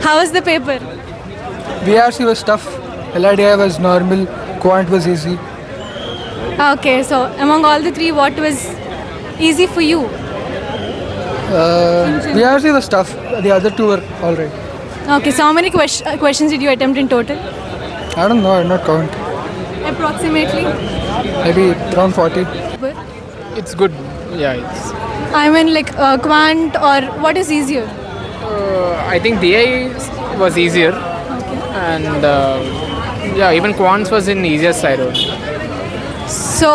How was the paper? VRC was tough. LIDI was normal. Quant was easy. Okay, so among all the three, what was easy for you? VRC was tough. The other two were alright. Okay, so how many questions did you attempt in total? I don't know. I did not count. Approximately. Maybe around 40. It's good. Yeah, it's. I mean, like quant or what is easier? I think DI was easier, and yeah, even quants was in easier side only. So,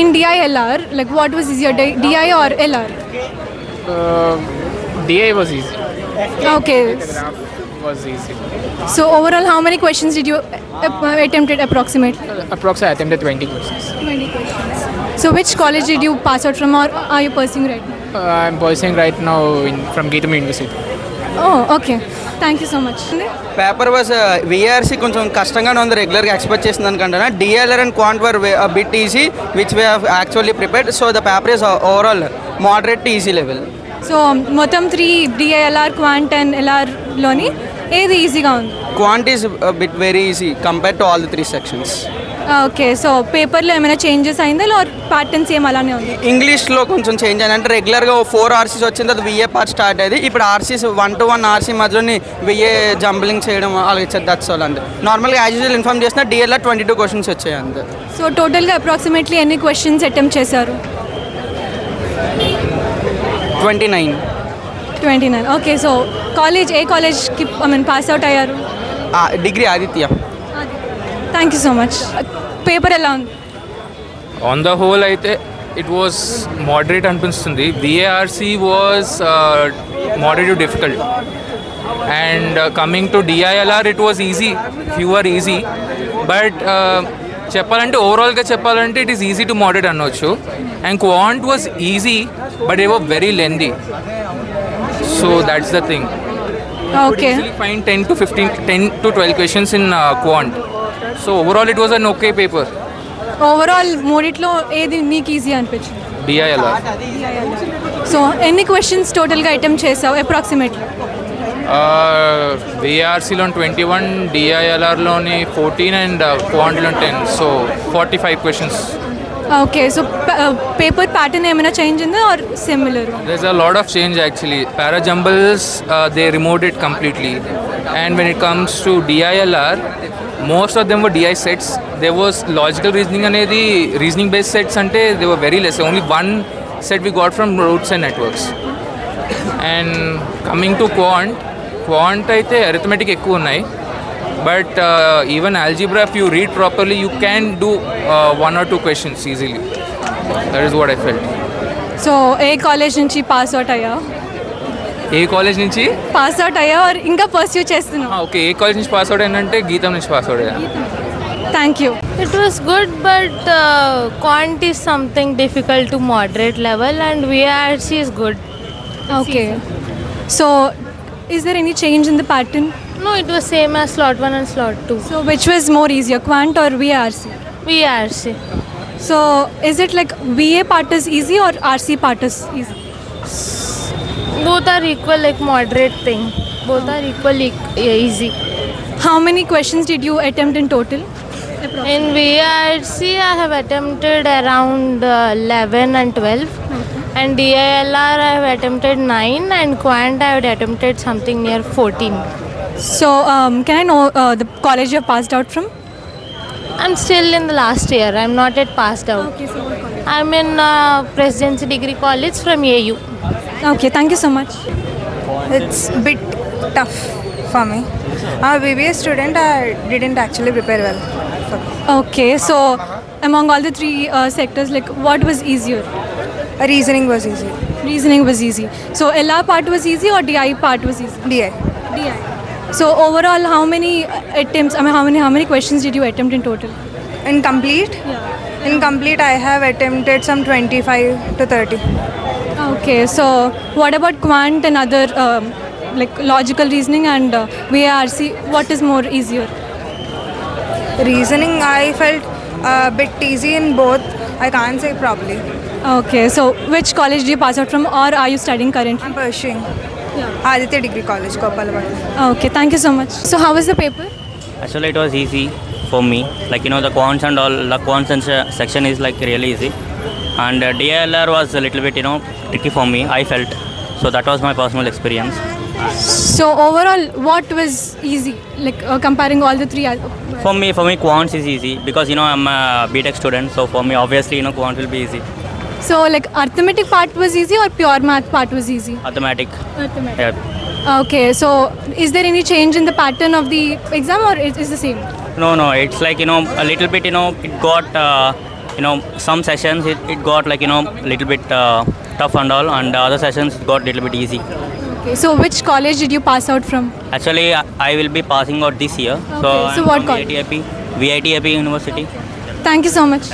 in DI-LR, like what was easier, DI or LR? DI was easy. Okay. Was easy. So overall, how many questions did you attempted approximately? Approximately I attempted 20 questions. 20 questions. So which college did you pass out from, or are you pursuing right now? I'm pursuing right now from Geetam University. Oh, okay. Thank you so much. Paper was VRC కొంచెం కష్టంగానే ఉంది రెగ్యులర్గా expect చేసిన దానికంటే DLR and quant were bit easy which way have actually prepared so the paper is overall moderate to easy level so మొత్తం 3 డిఐఎల్ఆర్ quant and ఎల్ఆర్లోని ఏది ఈజీగా ఉంది? Quant is bit very easy compare to all the 3 sections. Okay, so పేపర్లో ఏమైనా changes అయిందా are patterns ఏం అలానే ఉంది? ఇంగ్లీష్లో కొంచెం చేంజ్ అయింది. అంటే రెగ్యులర్గా 4 ఆర్సీస్ వచ్చిన తర్వాత విఏ పార్ట్ స్టార్ట్ అయ్యేది. ఇప్పుడు ఆర్సీస్ 1 to 1 ఆర్సీ మధ్యలోని విఏ జంబ్లింగ్ చేయడం అలాగే దట్స్ ఆల్ అంతే. నార్మల్గా యాజ్ యూజువల్ ఇన్ఫార్మ్ చేసిన డిఎల్ఆర్ 22 క్వశ్చన్స్ వచ్చాయి అంతే. సో టోటల్గా అప్రాక్సిమేట్లీ ఎన్ని క్వశ్చన్స్ అటెంప్ట్ చేశారు? 29. 29. ఓకే, సో ఏ కాలేజ్కి పాస్ అవుట్ అయ్యారు? Degree Aditya. Thank you so much. Paper ఎలా ఉంది? ఆన్ ద హోల్ అయితే ఇట్ వాస్ మోడరేట్ అనిపిస్తుంది. VARC was moderate difficult and coming to DILR it was easy, fewer easy. But చెప్పాలంటే ఓవరాల్గా చెప్పాలంటే it is easy to moderate అనొచ్చు. And quant was easy but it was very lengthy. So that's the thing. Okay, fine 10 to 12 questions in quant. So overall it was an okay paper. Overall మూడిట్లో ఏది నీకు easy అనిపించింది? DILR. So ఎన్ని questions టోటల్గా attempt చేసావు approximately? VRCలో 21, DILRలోని 14 and క్వాంట్లో 10. So 45 questions. Okay, so paper pattern ఏమైనా చేంజ్ ఉందా or similar? There's a lot of change actually. Parajumbles, they removed it completely. And when it comes to DILR, most of them were DI sets. There was logical reasoning అనేది reasoning based sets అంటే they were very less. Only one set we got from routes and networks. And coming to quant అయితే arithmetic ఎక్కువ ఉన్నాయి. But even algebra, if you read properly, you can do 1 or 2 questions easily. That is what I felt. So A college నుంచి pass out అయ్యా? ఏ college నుంచి pass out అయ్యా are ఇంకా pursue చేస్తున్నావు? Okay, ఏ college నుంచి pass out అయినంటే గీతం నుంచి pass out అయ్యా. Thank you. It was good, but quant is something difficult to moderate level, and VRC is good. Okay, so is there any change in the pattern? No, it was same as slot 1 and slot 2. So which was more easier, quant or VRC? VRC. So is it like VA part is easy or RC part is easy? Both are equal, like moderate thing. Both are equally easy. How many questions did you attempt in total? In VRC, I have attempted around 11 and 12. And DILR, I have attempted 9. And quant, I have attempted something near 14. So can I know the college you have passed out from? I'm still in the last year. I'm not yet passed out. Okay, so what college? I'm in Presidency Degree College from AU. Okay, thank you so much. It's a bit tough for me. I'm a BBA student. I didn't actually prepare well for it. Okay, so among all the three sectors, like what was easier? Reasoning was easy. Reasoning was easy. So LR part was easy or DI part was easy? DI. DI. So overall, how many attempts? I mean, how many questions did you attempt in total? In complete? Yeah. In complete, I have attempted some 25 to 30. Okay, so what about quant and other like logical reasoning and VARC? What is more easier? Reasoning, I felt a bit easy in both. I can't say properly. Okay, so which college do you pass out from or are you studying currently? I'm pursuing. Aditya Degree College, Gopalapatnam. Okay, thank you so much. So how was the paper? Actually, it was easy for me. Like, you know, the quants and all, the quants and section is like really easy. And DILR was a little bit, you know, tricky for me, I felt. So that was my personal experience. So overall, what was easy? Like comparing all the three. For me, quants is easy because, you know, I'm a BTech student. So for me, obviously, you know, quant will be easy. So like arithmetic part was easy or pure math part was easy? Arithmetic. Arithmetic. Yeah. Okay, so is there any change in the pattern of the exam or it is the same? No, it's like, you know, a little bit, you know, it got, you know, some sessions it got like, you know, a little bit tough and all, and other sessions it got a little bit easy. Okay, so which college did you pass out from? Actually, I will be passing out this year. Okay, so I'm what from college? VITAP University. Thank you so much.